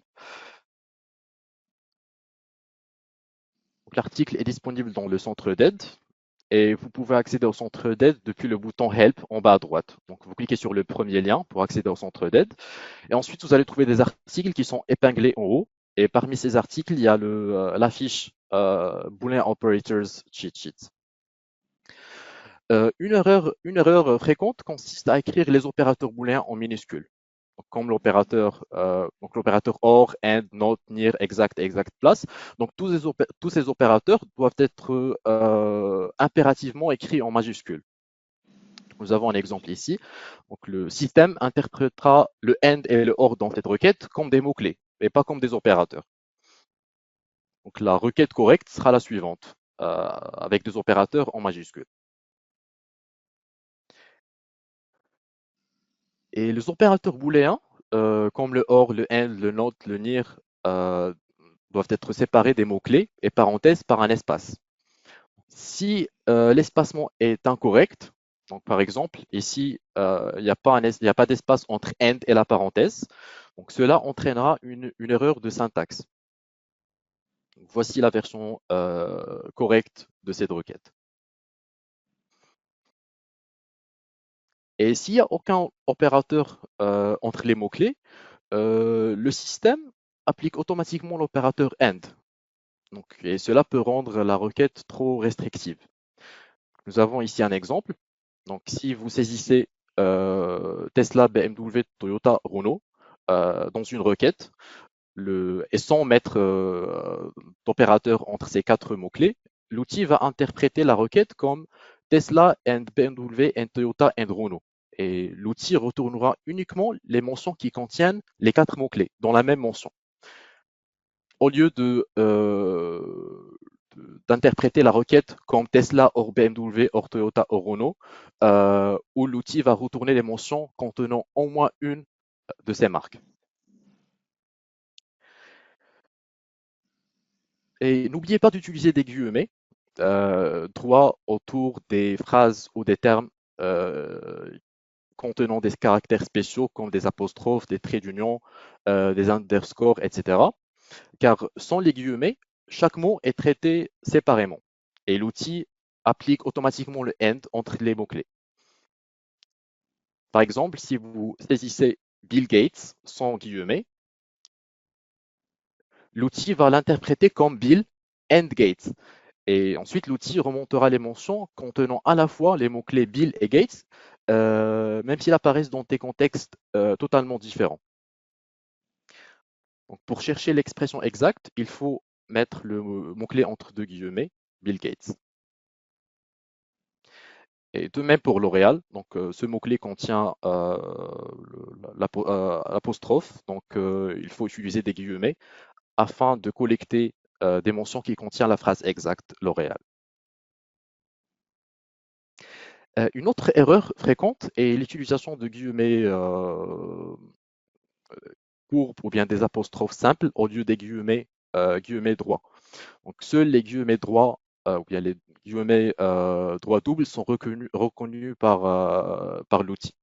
L'article est disponible dans le centre d'aide et vous pouvez accéder au centre d'aide depuis le bouton Help en bas à droite. Donc vous cliquez sur le premier lien pour accéder au centre d'aide. Et ensuite, vous allez trouver des articles qui sont épinglés en haut. Et parmi ces articles, il y a la fiche Boolean Operators Cheat Sheet. Une erreur fréquente consiste à écrire les opérateurs booléens en minuscules, donc comme l'opérateur OR, AND, NOT, NEAR, exact et exact place. Donc tous ces opérateurs doivent être impérativement écrits en majuscules. Nous avons un exemple ici. Donc, le système interprétera le AND et le OR dans cette requête comme des mots-clés et pas comme des opérateurs. Donc, la requête correcte sera la suivante, avec des opérateurs en majuscule. Et les opérateurs booléens, comme le OR, le AND, le NOT, le NIR, doivent être séparés des mots-clés et parenthèses par un espace. Si l'espacement est incorrect, donc par exemple, ici, il n'y a pas d'espace entre AND et la parenthèse, donc cela entraînera une erreur de syntaxe. Voici la version correcte de cette requête. Et s'il n'y a aucun opérateur entre les mots-clés, le système applique automatiquement l'opérateur AND. Donc, et cela peut rendre la requête trop restrictive. Nous avons ici un exemple. Donc, si vous saisissez Tesla, BMW, Toyota, Renault dans une requête, et sans mettre d'opérateur entre ces quatre mots-clés, l'outil va interpréter la requête comme Tesla and BMW and Toyota and Renault. Et l'outil retournera uniquement les mentions qui contiennent les quatre mots-clés dans la même mention. Au lieu d'interpréter la requête comme Tesla or BMW or Toyota or Renault, où l'outil va retourner les mentions contenant au moins une de ces marques. Et n'oubliez pas d'utiliser des guillemets droits autour des phrases ou des termes euh, contenant des caractères spéciaux comme des apostrophes, des traits d'union, des underscores, etc. Car sans les guillemets, chaque mot est traité séparément et l'outil applique automatiquement le AND entre les mots-clés. Par exemple, si vous saisissez Bill Gates sans guillemets, l'outil va l'interpréter comme Bill and Gates. Et ensuite, l'outil remontera les mentions contenant à la fois les mots-clés Bill et Gates, même s'ils apparaissent dans des contextes totalement différents. Donc, pour chercher l'expression exacte, il faut mettre le mot-clé entre deux guillemets, Bill Gates. Et de même pour L'Oréal, donc ce mot-clé contient l'apostrophe, donc il faut utiliser des guillemets afin de collecter des mentions qui contiennent la phrase exacte L'Oréal. Une autre erreur fréquente est l'utilisation de guillemets courbes ou bien des apostrophes simples au lieu des guillemets droits. Donc seuls les guillemets droits ou bien les guillemets droits doubles sont reconnus par l'outil.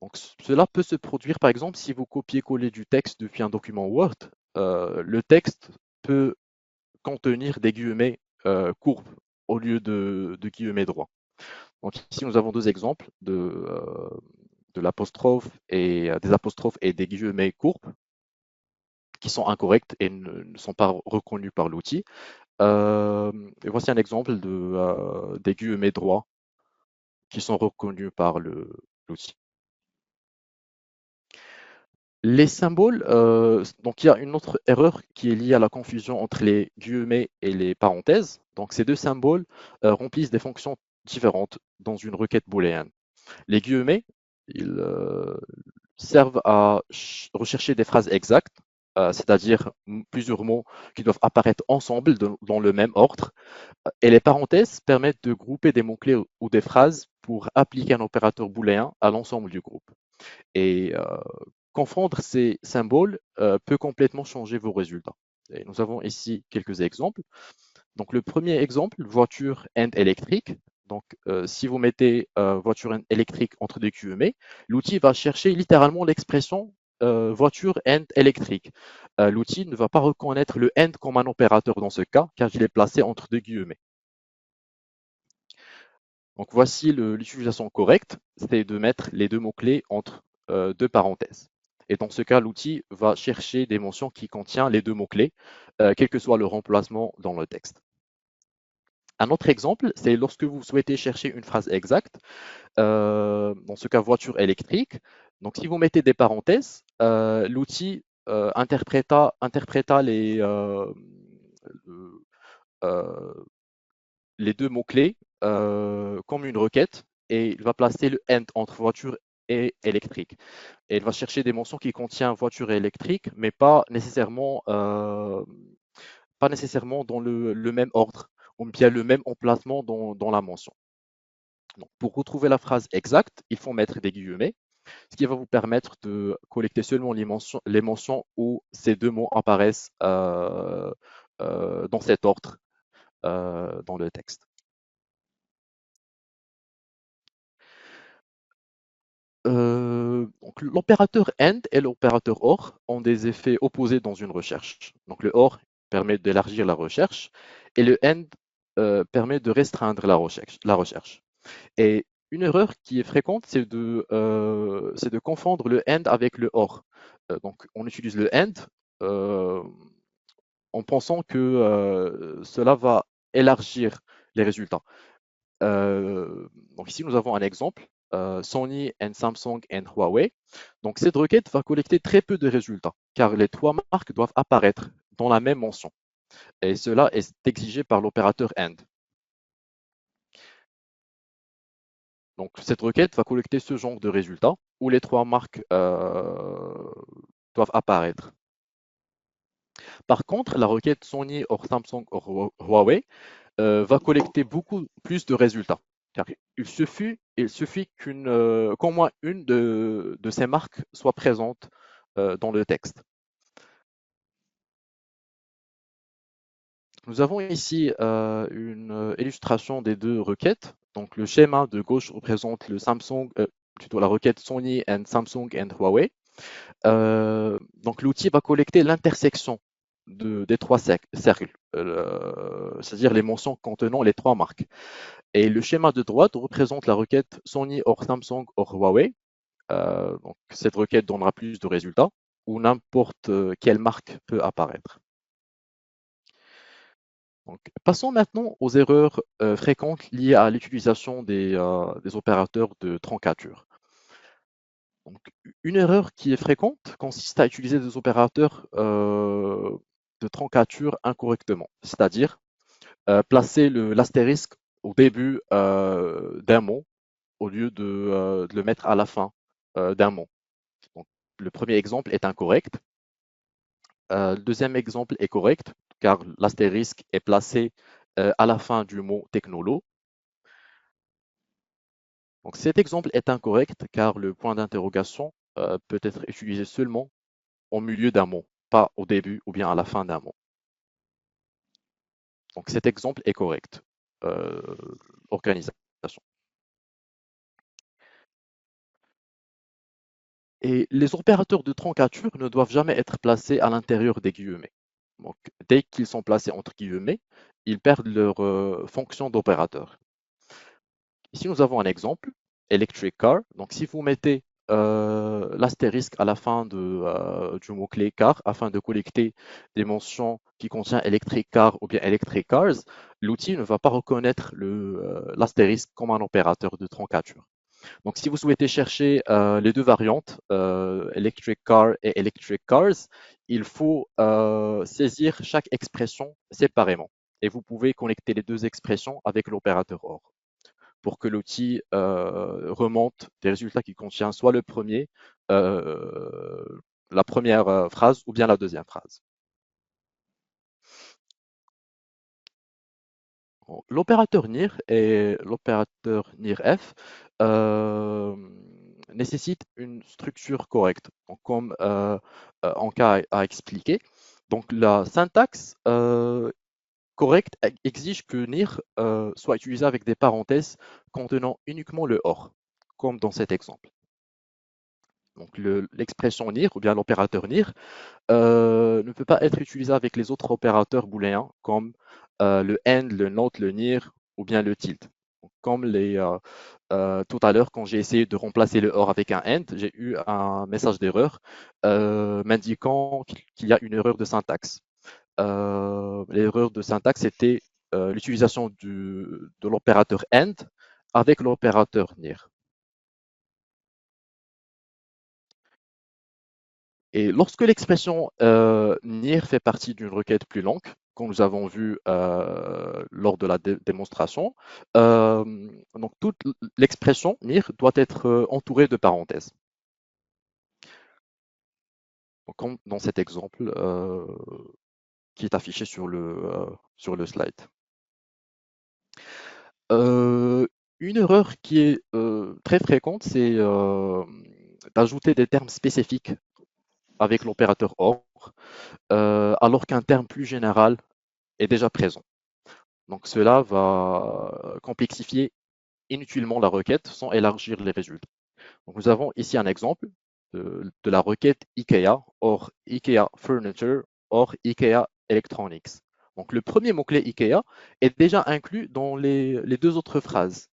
Donc cela peut se produire par exemple si vous copiez-collez du texte depuis un document Word, le texte peut contenir des guillemets courbes au lieu de guillemets droits. Donc ici, nous avons deux exemples de l'apostrophe et des apostrophes et des guillemets courbes qui sont incorrects et ne sont pas reconnus par l'outil. Et voici un exemple des guillemets droits qui sont reconnus par l'outil. Les symboles, donc il y a une autre erreur qui est liée à la confusion entre les guillemets et les parenthèses. Donc ces deux symboles remplissent des fonctions différentes dans une requête booléenne. Les guillemets, ils servent à rechercher des phrases exactes, c'est-à-dire plusieurs mots qui doivent apparaître ensemble dans le même ordre. Et les parenthèses permettent de grouper des mots-clés ou des phrases pour appliquer un opérateur booléen à l'ensemble du groupe. Et confondre ces symboles peut complètement changer vos résultats. Et nous avons ici quelques exemples. Donc le premier exemple, voiture and électrique. Donc si vous mettez voiture électrique entre deux guillemets, l'outil va chercher littéralement l'expression voiture and électrique. L'outil ne va pas reconnaître le and comme un opérateur dans ce cas, car il est placé entre deux guillemets. Donc voici l'utilisation correcte, c'est de mettre les deux mots-clés entre deux parenthèses. Et dans ce cas, l'outil va chercher des mentions qui contiennent les deux mots-clés, quel que soit le remplacement dans le texte. Un autre exemple, c'est lorsque vous souhaitez chercher une phrase exacte, dans ce cas voiture électrique. Donc si vous mettez des parenthèses, l'outil interpréta euh, les deux mots-clés comme une requête et il va placer le AND entre voiture et électrique. Et il va chercher des mentions qui contiennent voiture et électrique, mais pas nécessairement dans le même ordre, ou bien le même emplacement dans la mention. Donc, pour retrouver la phrase exacte, il faut mettre des guillemets, ce qui va vous permettre de collecter seulement les mentions où ces deux mots apparaissent dans cet ordre dans le texte. Donc l'opérateur AND et l'opérateur OR ont des effets opposés dans une recherche. Donc le OR permet d'élargir la recherche et le AND permet de restreindre la recherche. Et une erreur qui est fréquente, c'est de confondre le AND avec le OR. Donc on utilise le AND euh, en pensant que cela va élargir les résultats. Donc ici, nous avons un exemple, Sony and Samsung and Huawei. Donc cette requête va collecter très peu de résultats, car les trois marques doivent apparaître dans la même mention. Et cela est exigé par l'opérateur AND. Donc cette requête va collecter ce genre de résultats où les trois marques doivent apparaître. Par contre, la requête Sony or Samsung or Huawei va collecter beaucoup plus de résultats. Car il suffit qu'au moins une de ces marques soit présente dans le texte. Nous avons ici une illustration des deux requêtes. Donc le schéma de gauche représente plutôt la requête Sony and Samsung and Huawei. Donc l'outil va collecter l'intersection des trois cercles, c'est-à-dire les mentions contenant les trois marques. Et le schéma de droite représente la requête Sony or Samsung or Huawei. Donc cette requête donnera plus de résultats où n'importe quelle marque peut apparaître. Donc, passons maintenant aux erreurs fréquentes liées à l'utilisation des opérateurs de troncature. Donc, une erreur qui est fréquente consiste à utiliser des opérateurs de troncature incorrectement, c'est-à-dire placer l'astérisque au début d'un mot au lieu de le mettre à la fin d'un mot. Donc, le premier exemple est incorrect. Le deuxième exemple est correct, car l'astérisque est placé à la fin du mot technolo. Donc cet exemple est incorrect, car le point d'interrogation peut être utilisé seulement au milieu d'un mot, pas au début ou bien à la fin d'un mot. Donc cet exemple est correct. Euh, Organisation. Et les opérateurs de troncature ne doivent jamais être placés à l'intérieur des guillemets. Donc, dès qu'ils sont placés entre guillemets, ils perdent leur fonction d'opérateur. Ici, nous avons un exemple, electric car. Donc, si vous mettez l'astérisque à la fin du mot-clé car afin de collecter des mentions qui contiennent electric car ou bien electric cars, l'outil ne va pas reconnaître l'astérisque comme un opérateur de troncature. Donc, si vous souhaitez chercher les deux variantes, electric car et electric cars, il faut saisir chaque expression séparément. Et vous pouvez connecter les deux expressions avec l'opérateur OR pour que l'outil remonte des résultats qui contiennent soit euh, la première phrase ou bien la deuxième phrase. L'opérateur NIR et l'opérateur NIRF euh, nécessitent une structure correcte, donc, comme Anka a expliqué. Donc la syntaxe correcte exige que NIR soit utilisé avec des parenthèses contenant uniquement le OR, comme dans cet exemple. Donc l'expression NIR ou bien l'opérateur NIR ne peut pas être utilisé avec les autres opérateurs booléens comme le AND, le NOT, le NIR ou bien le TILT. Donc, comme tout à l'heure, quand j'ai essayé de remplacer le OR avec un AND, j'ai eu un message d'erreur m'indiquant qu'il y a une erreur de syntaxe. L'erreur de syntaxe était l'utilisation de l'opérateur AND avec l'opérateur NIR. Et lorsque l'expression NIR fait partie d'une requête plus longue, comme nous avons vu lors de la démonstration. Donc toute l'expression NIR doit être entourée de parenthèses. Donc, comme dans cet exemple qui est affiché sur le slide. Euh, une erreur qui est très fréquente, c'est d'ajouter des termes spécifiques avec l'opérateur OR, alors qu'un terme plus général est déjà présent. Donc cela va complexifier inutilement la requête sans élargir les résultats. Donc nous avons ici un exemple de la requête IKEA, or IKEA Furniture, or IKEA Electronics. Donc le premier mot-clé IKEA est déjà inclus dans les deux autres phrases.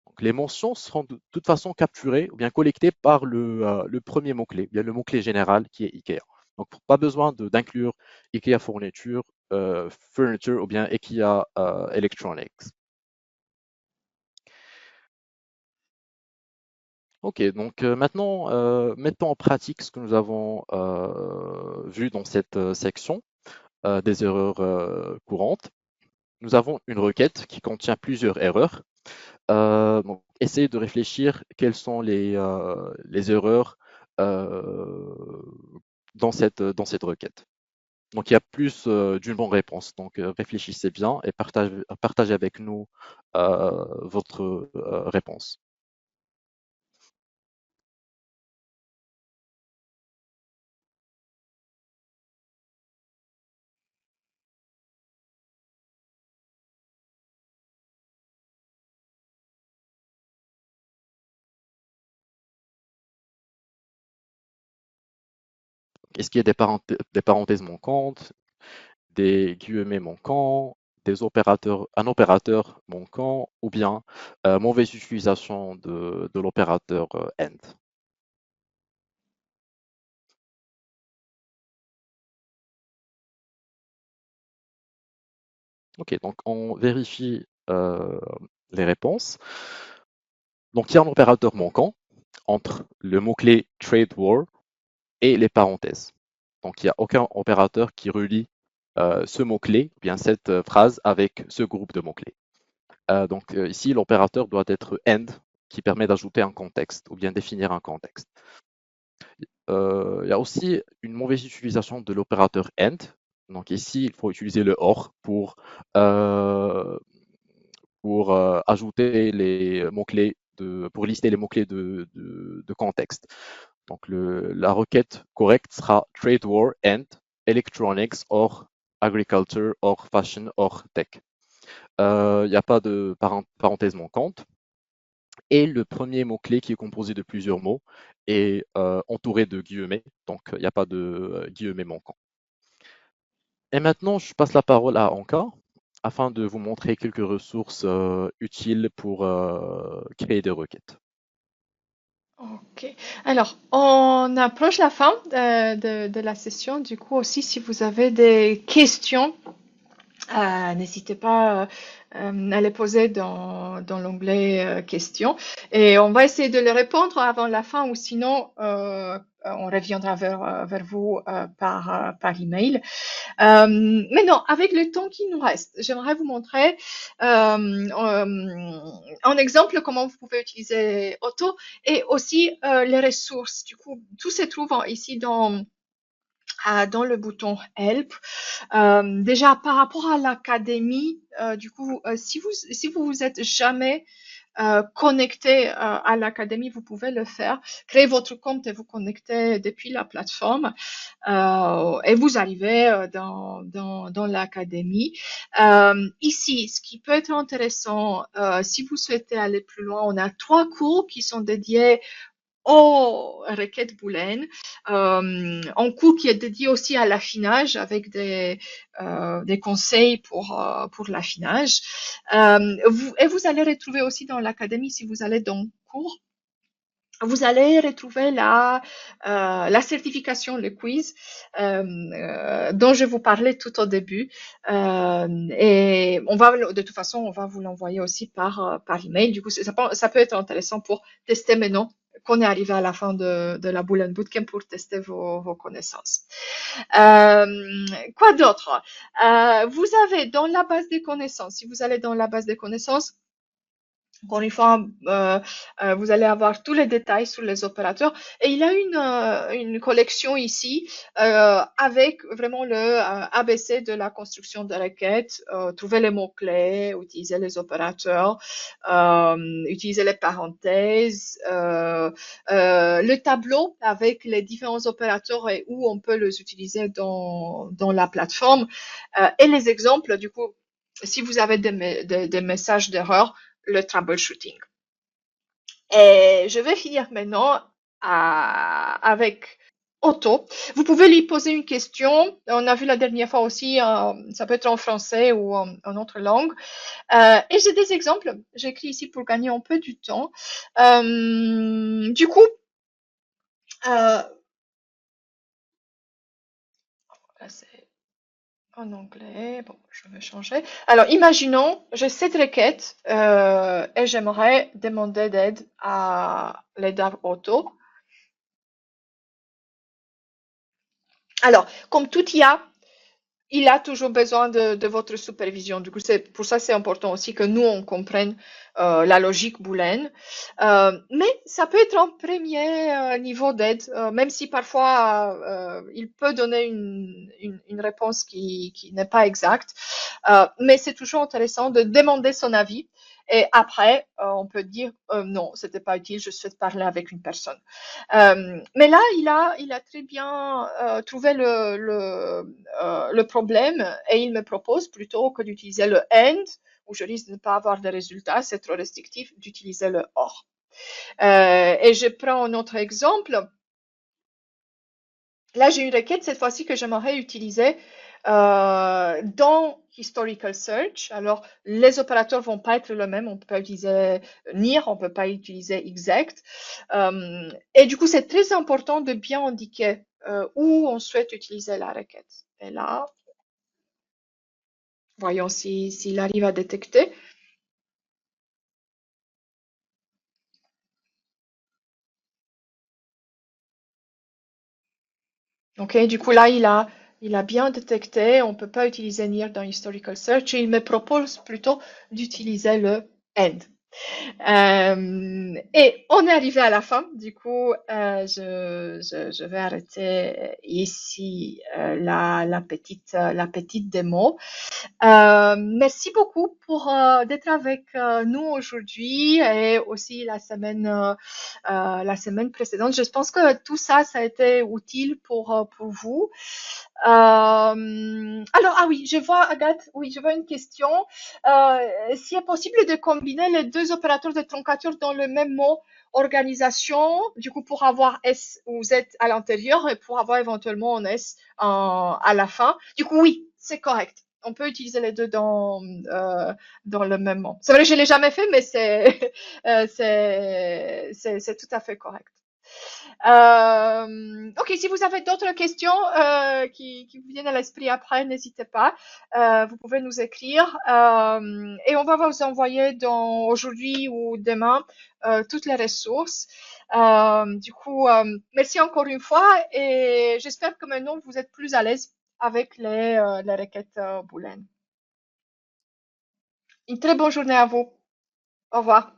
Donc, les mentions seront de toute façon capturées ou bien collectées par le premier mot-clé, bien le mot-clé général qui est IKEA. Donc pas besoin d'inclure IKEA Furniture ou bien IKEA Electronics. Ok, donc maintenant, mettons en pratique ce que nous avons vu dans cette section des erreurs courantes. Nous avons une requête qui contient plusieurs erreurs. Donc, essayez de réfléchir quelles sont les erreurs euh, dans cette requête. Donc, il y a plus d'une bonne réponse. Donc, réfléchissez bien et partagez avec nous votre réponse. Est-ce qu'il y a des parenthèses manquantes, des guillemets manquants, un opérateur manquant ou bien mauvaise utilisation de l'opérateur end. Ok, donc on vérifie les réponses. Donc il y a un opérateur manquant entre le mot-clé trade war et les parenthèses. Donc il n'y a aucun opérateur qui relie ce mot-clé, bien cette phrase avec ce groupe de mots-clés. Donc ici, l'opérateur doit être end, qui permet d'ajouter un contexte ou bien définir un contexte. Il y a aussi une mauvaise utilisation de l'opérateur end. Donc ici, il faut utiliser le OR euh, pour ajouter les mots-clés, pour lister les mots-clés de contexte. Donc la requête correcte sera trade war and electronics or agriculture or fashion or tech. Il n'y a pas de parenthèse manquante. Et le premier mot-clé qui est composé de plusieurs mots est entouré de guillemets, donc il n'y a pas de guillemets manquants. Et maintenant, je passe la parole à Anka afin de vous montrer quelques ressources utiles pour créer des requêtes. Ok. Alors, on approche la fin de la session. Du coup, aussi, si vous avez des questions, n'hésitez pas à les poser dans l'onglet questions. Et on va essayer de les répondre avant la fin ou sinon, on reviendra vers vous par email. Maintenant, avec le temps qui nous reste, j'aimerais vous montrer en exemple comment vous pouvez utiliser Auto et aussi les ressources. Du coup, tout se trouve ici dans le bouton Help. Déjà, par rapport à l'académie, du coup, si vous vous êtes jamais connecté à l'académie, vous pouvez le faire. Créez votre compte et vous connectez depuis la plateforme et vous arrivez dans l'académie. Ici, ce qui peut être intéressant, si vous souhaitez aller plus loin, on a 3 cours qui sont dédiés aux requêtes booléennes, un cours qui est dédié aussi à l'affinage avec des conseils pour l'affinage. Et vous allez retrouver aussi dans l'académie, si vous allez dans le cours, vous allez retrouver la certification, le quiz dont je vous parlais tout au début. Et on va, de toute façon, on va vous l'envoyer aussi par email. Du coup, ça peut être intéressant pour tester maintenant qu'on est arrivé à la fin de la Boolean Bootcamp pour tester vos connaissances. Quoi d'autre? Vous avez dans la base des connaissances, si vous allez dans la base des connaissances, encore une fois, vous allez avoir tous les détails sur les opérateurs. Et il y a une collection ici avec vraiment le ABC de la construction de requêtes. Trouver les mots-clés, utiliser les opérateurs, utiliser les parenthèses, le tableau avec les différents opérateurs et où on peut les utiliser dans la plateforme. Et les exemples, du coup, si vous avez des messages d'erreur, le troubleshooting. Et je vais finir maintenant avec Otto. Vous pouvez lui poser une question. On a vu la dernière fois aussi, ça peut être en français ou en autre langue. Et j'ai des exemples. J'écris ici pour gagner un peu du temps. Du coup, là c'est en anglais. Bon, je vais changer. Alors, imaginons, j'ai cette requête et j'aimerais demander d'aide à l'aide auto. Alors, comme tout IA, il a toujours besoin de votre supervision. Du coup, c'est pour ça c'est important aussi que nous on comprenne la logique booléenne. Mais ça peut être un premier niveau d'aide, même si parfois il peut donner une réponse qui n'est pas exacte. Mais c'est toujours intéressant de demander son avis. Et après, on peut dire non, c'était pas utile, je souhaite parler avec une personne. Mais là, il a très bien trouvé le problème et il me propose plutôt que d'utiliser le AND, où je risque de ne pas avoir de résultats, c'est trop restrictif, d'utiliser le OR. Et je prends un autre exemple. Là, j'ai une requête cette fois-ci que j'aimerais utiliser dans Historical Search. Alors, les opérateurs vont pas être les mêmes. On peut pas utiliser near, on peut pas utiliser exact. Et du coup, c'est très important de bien indiquer où on souhaite utiliser la requête. Et là, voyons s'il arrive à détecter. Ok, du coup là, il a bien détecté. On peut pas utiliser near dans Historical Search et il me propose plutôt d'utiliser le end. Et on est arrivé à la fin. Du coup, je vais arrêter ici la petite démo. Merci beaucoup pour d'être avec nous aujourd'hui et aussi la semaine précédente. Je pense que tout ça, ça a été utile pour vous. Alors, ah oui, je vois, Agathe, oui, je vois une question. S'il est possible de combiner les deux opérateurs de truncature dans le même mot organisation, du coup, pour avoir S ou Z à l'intérieur et pour avoir éventuellement un S à la fin. Du coup, oui, c'est correct. On peut utiliser les deux dans le même mot. C'est vrai, je l'ai jamais fait, mais c'est tout à fait correct. Ok, si vous avez d'autres questions qui vous viennent à l'esprit après, n'hésitez pas. Vous pouvez nous écrire et on va vous envoyer aujourd'hui ou demain toutes les ressources. Du coup, merci encore une fois et j'espère que maintenant vous êtes plus à l'aise avec les requêtes booléennes. Une très bonne journée à vous. Au revoir.